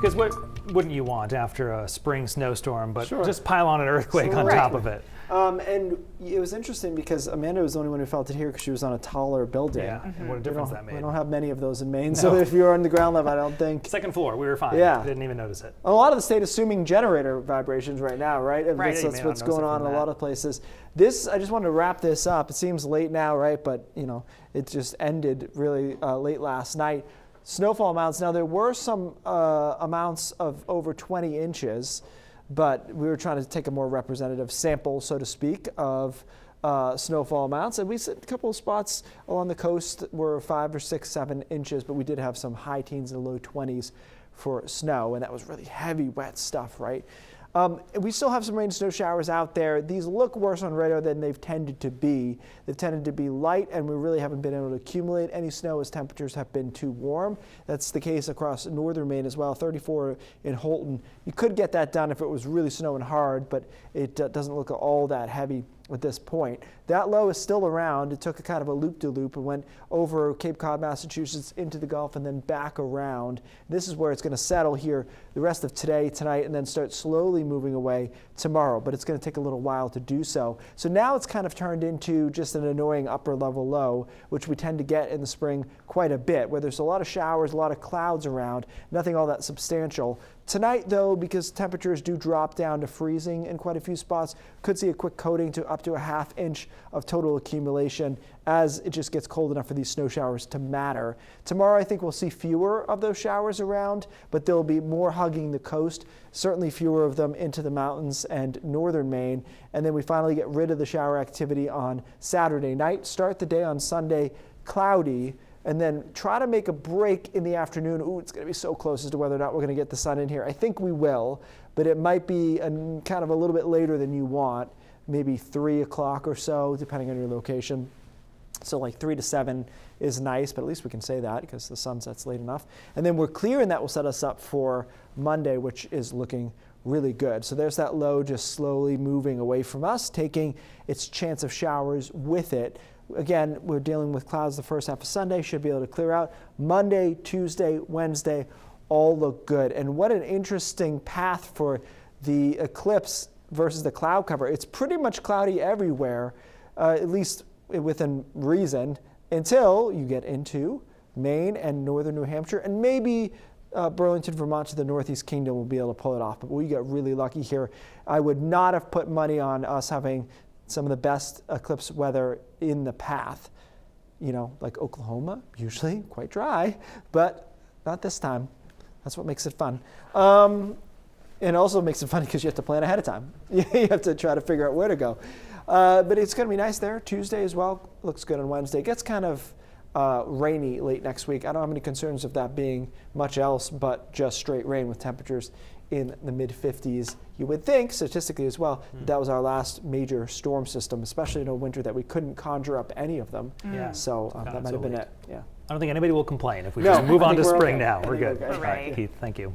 Because what wouldn't you want after a spring snowstorm, but Sure. just pile on an earthquake on Right. top of it. And it was interesting because Amanda was the only one who felt it here because she was on a taller building. Yeah, and what a difference that made. We don't have many of those in Maine, No. so if you're on the ground level, I don't think. Second floor, we were fine. Yeah. Didn't even notice it. A lot of the state assuming generator vibrations right now, right? Right. That's Yeah, you may what's not going notice it on in from a lot that. of places. This, I just wanted to wrap this up. It seems late now, right? But, it just ended really late last night. Snowfall amounts. Now, there were some amounts of over 20 inches, but we were trying to take a more representative sample, so to speak, of snowfall amounts. And we said a couple of spots along the coast were 5 or 6, 7 inches, but we did have some high teens and low 20s for snow, and that was really heavy, wet stuff, right? We still have some rain and snow showers out there. These look worse on radar than they've tended to be. They've tended to be light, and we really haven't been able to accumulate any snow as temperatures have been too warm. That's the case across northern Maine as well, 34 in Holton. You could get that done if it was really snowing hard, but it doesn't look all that heavy at this point. That low is still around. It took a kind of a loop-de-loop and went over Cape Cod, Massachusetts, into the Gulf, and then back around. This is where it's going to settle here the rest of today, tonight, and then start slowly moving away tomorrow, but it's going to take a little while to do so. So now it's kind of turned into just an annoying upper level low, which we tend to get in the spring quite a bit, where there's a lot of showers, a lot of clouds around, nothing all that substantial. Tonight, though, because temperatures do drop down to freezing in quite a few spots, could see a quick coating to up to a ½ inch of total accumulation as it just gets cold enough for these snow showers to matter. Tomorrow, I think we'll see fewer of those showers around, but there'll be more hugging the coast, certainly fewer of them into the mountains and northern Maine. And then we finally get rid of the shower activity on Saturday night, start the day on Sunday cloudy, and then try to make a break in the afternoon. Ooh, it's going to be so close as to whether or not we're going to get the sun in here. I think we will, but it might be kind of a little bit later than you want, maybe 3 o'clock or so, depending on your location. So like 3 to 7 is nice, but at least we can say that because the sun sets late enough. And then we're clear, and that will set us up for Monday, which is looking really good. So there's that low just slowly moving away from us, taking its chance of showers with it. Again, we're dealing with clouds the first half of Sunday, should be able to clear out. Monday, Tuesday, Wednesday, all look good. And what an interesting path for the eclipse versus the cloud cover. It's pretty much cloudy everywhere, at least within reason, until you get into Maine and northern New Hampshire, and maybe Burlington, Vermont to the Northeast Kingdom will be able to pull it off. But we got really lucky here. I would not have put money on us having some of the best eclipse weather in the path. Like Oklahoma, usually quite dry, but not this time. That's what makes it fun. And also makes it fun because you have to plan ahead of time. You have to try to figure out where to go. But it's going to be nice there. Tuesday as well. Looks good on Wednesday. It gets kind of rainy late next week. I don't have any concerns of that being much else but just straight rain with temperatures in the mid-50s. You would think, statistically as well, that was our last major storm system, especially in a winter that we couldn't conjure up any of them. Yeah. So that might have been it. Yeah. I don't think anybody will complain if we No, just move I on think to we're spring okay. now. I We're think good. we're okay. All right, Keith, thank you.